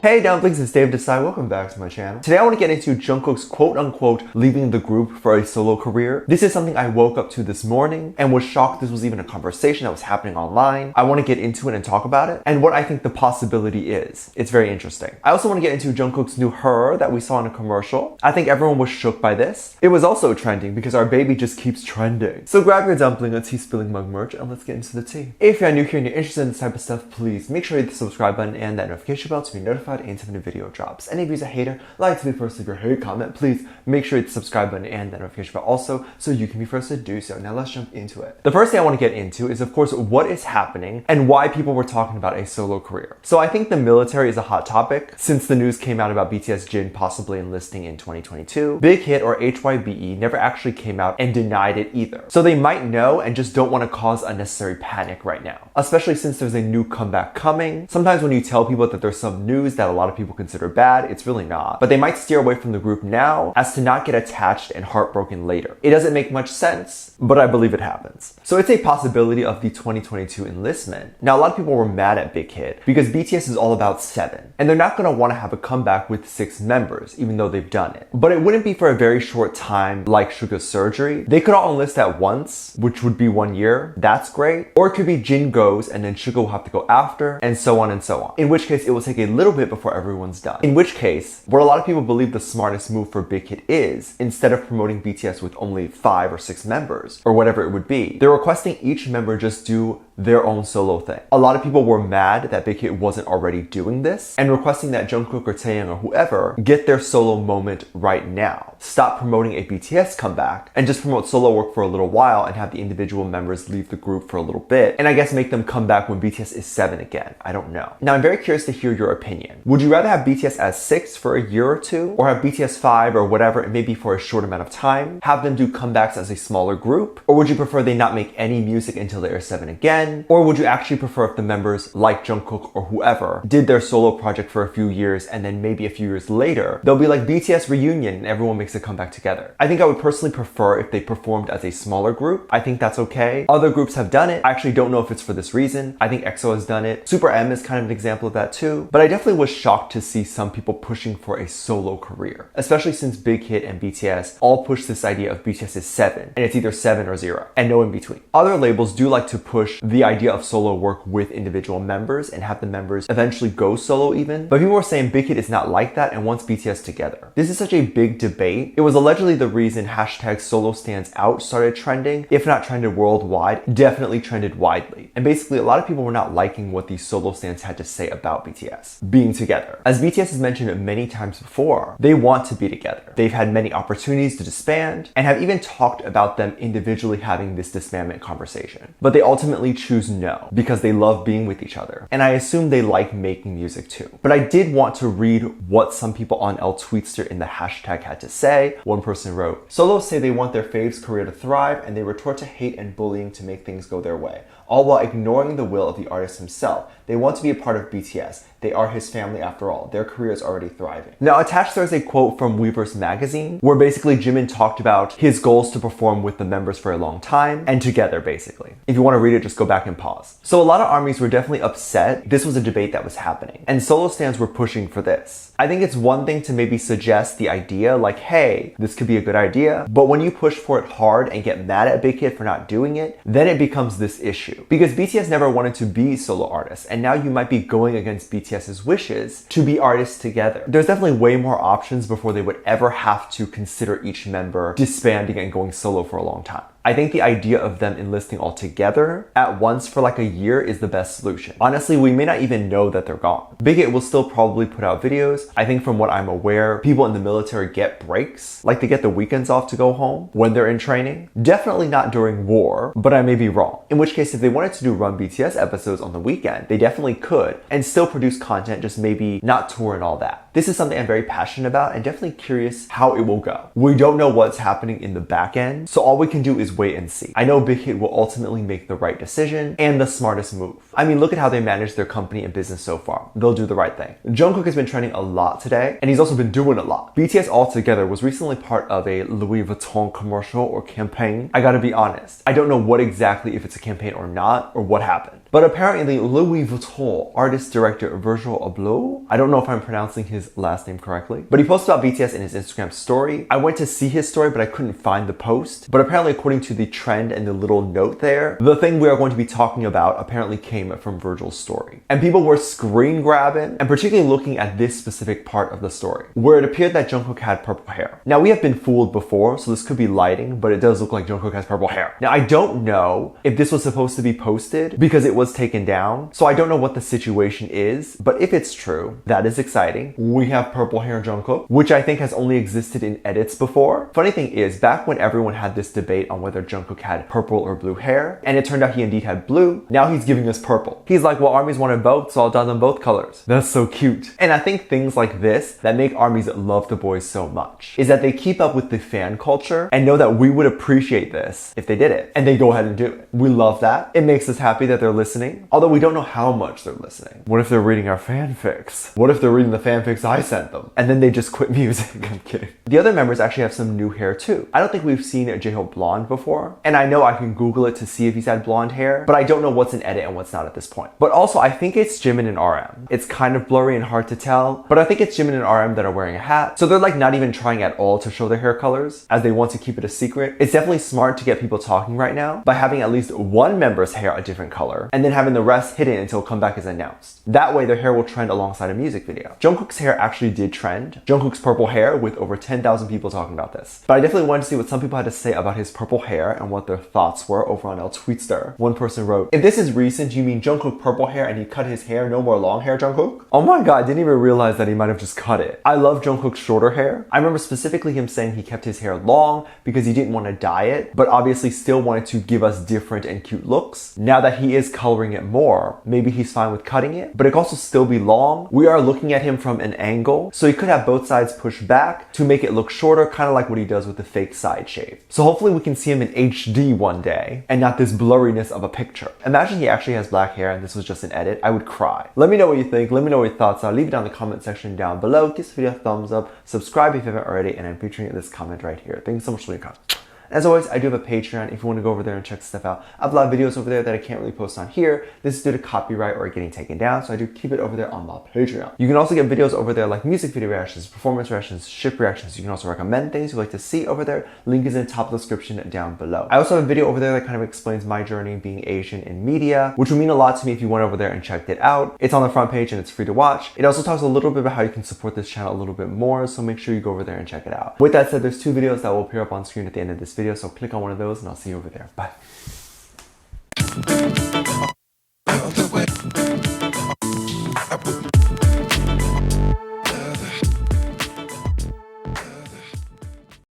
Hey dumplings, it's Dave Desai. Welcome back to my channel. Today I want to get into Jungkook's quote-unquote leaving the group for a solo career. This is something I woke up to this morning and was shocked this was even a conversation that was happening online. I want to get into it and talk about it and what I think the possibility is. It's very interesting. I also want to get into Jungkook's new Her that we saw in a commercial. I think everyone was shook by this. It was also trending because our baby just keeps trending. So grab your dumpling, a tea spilling mug merch, and let's get into the tea. If you're new here and you're interested in this type of stuff, please make sure you hit the subscribe button and that notification bell to be notified anytime a video drops. And if you're a hater, like to be first, leave your hate comment, please make sure you hit the subscribe button and that notification bell also so you can be first to do so. Now let's jump into it. The first thing I want to get into is of course what is happening and why people were talking about a solo career. So I think the military is a hot topic since the news came out about BTS Jin possibly enlisting in 2022. Big Hit or HYBE never actually came out and denied it either. So they might know and just don't want to cause unnecessary panic right now, especially since there's a new comeback coming. Sometimes when you tell people that there's some news that a lot of people consider bad, it's really not. But they might steer away from the group now as to not get attached and heartbroken later. It doesn't make much sense, but I believe it happens. So it's a possibility of the 2022 enlistment. Now a lot of people were mad at Big Hit because BTS is all about 7 and they're not going to want to have a comeback with 6 members even though they've done it. But it wouldn't be for a very short time like Suga's surgery. They could all enlist at once, which would be 1 year. That's great. Or it could be Jin goes and then Suga will have to go after, and so on and so on. In which case it will take a little bit before everyone's done. In which case, what a lot of people believe the smartest move for Big Hit is, instead of promoting BTS with only 5 or 6 members, or whatever it would be, they're requesting each member just do their own solo thing. A lot of people were mad that Big Hit wasn't already doing this and requesting that Jungkook or Taeyang or whoever get their solo moment right now. Stop promoting a BTS comeback and just promote solo work for a little while and have the individual members leave the group for a little bit and I guess make them come back when BTS is 7 again. I don't know. Now I'm very curious to hear your opinion. Would you rather have BTS as 6 for a year or 2 or have BTS 5 or whatever and maybe for a short amount of time, have them do comebacks as a smaller group? Or would you prefer they not make any music until they are 7 again? Or would you actually prefer if the members like Jungkook or whoever did their solo project for a few years and then maybe a few years later they'll be like BTS reunion and everyone makes a comeback together? I think I would personally prefer if they performed as a smaller group. I think that's okay. Other groups have done it. I actually don't know if it's for this reason. I think EXO has done it. Super M is kind of an example of that too. But I definitely was shocked to see some people pushing for a solo career, especially since Big Hit and BTS all push this idea of BTS is 7 and it's either 7 or 0 and no in between. Other labels do like to push the idea of solo work with individual members and have the members eventually go solo even. But people were saying Big Hit is not like that and wants BTS together. This is such a big debate. It was allegedly the reason hashtag solo stands out started trending. If not trended worldwide, definitely trended widely. And basically a lot of people were not liking what these solo stands had to say about BTS being together. As BTS has mentioned many times before, they want to be together. They've had many opportunities to disband and have even talked about them individually having this disbandment conversation. But they ultimately choose no because they love being with each other. And I assume they like making music too. But I did want to read what some people on L Tweetster in the hashtag had to say. One person wrote, "Solos say they want their faves' career to thrive and they retort to hate and bullying to make things go their way, all while ignoring the will of the artist himself. They want to be a part of BTS. They are his family after all. Their career is already thriving." Now attached there's a quote from Weverse magazine where basically Jimin talked about his goals to perform with the members for a long time and together basically. If you want to read it, just go back and pause. So a lot of armies were definitely upset. This was a debate that was happening and solo stands were pushing for this. I think it's one thing to maybe suggest the idea like, hey, this could be a good idea. But when you push for it hard and get mad at Big Hit for not doing it, then it becomes this issue. Because BTS never wanted to be solo artists and now you might be going against BTS's wishes to be artists together. There's definitely way more options before they would ever have to consider each member disbanding and going solo for a long time. I think the idea of them enlisting all together at once for like a year is the best solution. Honestly, we may not even know that they're gone. Big Hit will still probably put out videos. I think from what I'm aware, people in the military get breaks, like they get the weekends off to go home when they're in training. Definitely not during war, but I may be wrong. In which case, if they wanted to do Run BTS episodes on the weekend, they definitely could and still produce content, just maybe not tour and all that. This is something I'm very passionate about and definitely curious how it will go. We don't know what's happening in the back end, so all we can do is wait and see. I know Big Hit will ultimately make the right decision and the smartest move. I mean, look at how they manage their company and business so far. They'll do the right thing. Jungkook has been trending a lot today, and he's also been doing a lot. BTS Altogether was recently part of a Louis Vuitton commercial or campaign. I gotta be honest, I don't know what exactly, if it's a campaign or not, or what happened. But apparently Louis Vuitton artist director Virgil Abloh, I don't know if I'm pronouncing his last name correctly, but he posted about BTS in his Instagram story. I went to see his story, but I couldn't find the post. But apparently according to the trend and the little note there, the thing we are going to be talking about apparently came from Virgil's story. And people were screen grabbing and particularly looking at this specific part of the story, where it appeared that Jungkook had purple hair. Now we have been fooled before, so this could be lighting, but it does look like Jungkook has purple hair. Now I don't know if this was supposed to be posted because it was taken down, so I don't know what the situation is, but if it's true, that is exciting. We have purple hair Jungkook, which I think has only existed in edits before. Funny thing is, back when everyone had this debate on whether Jungkook had purple or blue hair, and it turned out he indeed had blue, now he's giving us purple. He's like, well, ARMY's wanted both, so I'll dye them both colors. That's so cute. And I think things like this that make ARMYs love the boys so much is that they keep up with the fan culture and know that we would appreciate this if they did it, and they go ahead and do it. We love that. It makes us happy that they're listening, although we don't know how much they're listening. What if they're reading our fanfics? What if they're reading the fanfics I sent them and then they just quit music? I'm kidding. The other members actually have some new hair too. I don't think we've seen J-Hope blonde before, and I know I can Google it to see if he's had blonde hair, but I don't know what's in edit and what's not at this point. But also I think it's Jimin and RM. It's kind of blurry and hard to tell, but I think it's Jimin and RM that are wearing a hat, so they're like not even trying at all to show their hair colors as they want to keep it a secret. It's definitely smart to get people talking right now by having at least one member's hair a different color and then having the rest hidden until comeback is announced. That way their hair will trend alongside a music video. Jungkook's hair actually did trend. Jungkook's purple hair, with over 10,000 people talking about this. But I definitely wanted to see what some people had to say about his purple hair and what their thoughts were over on El Tweetster. One person wrote, if this is recent, you mean Jungkook purple hair and he cut his hair, no more long hair Jungkook? Oh my god, I didn't even realize that he might have just cut it. I love Jungkook's shorter hair. I remember specifically him saying he kept his hair long because he didn't want to dye it, but obviously still wanted to give us different and cute looks. Now that he is coloring it more, maybe he's fine with cutting it, but it can also still be long. We are looking at him from an angle, so he could have both sides pushed back to make it look shorter, kind of like what he does with the fake side shave. So hopefully we can see him in HD one day and not this blurriness of a picture. Imagine he actually has black hair and this was just an edit. I would cry. Let me know what you think. Let me know what your thoughts are. Leave it down in the comment section down below. Give this video a thumbs up. Subscribe if you haven't already, and I'm featuring this comment right here. Thank you so much for leaving a comment. As always, I do have a Patreon if you want to go over there and check stuff out. I have a lot of videos over there that I can't really post on here. This is due to copyright or getting taken down, so I do keep it over there on my Patreon. You can also get videos over there like music video reactions, performance reactions, ship reactions. You can also recommend things you'd like to see over there. Link is in the top of the description down below. I also have a video over there that kind of explains my journey being Asian in media, which would mean a lot to me if you went over there and checked it out. It's on the front page and it's free to watch. It also talks a little bit about how you can support this channel a little bit more, so make sure you go over there and check it out. With that said, there's 2 videos that will appear up on screen at the end of this video, so click on one of those and I'll see you over there. Bye.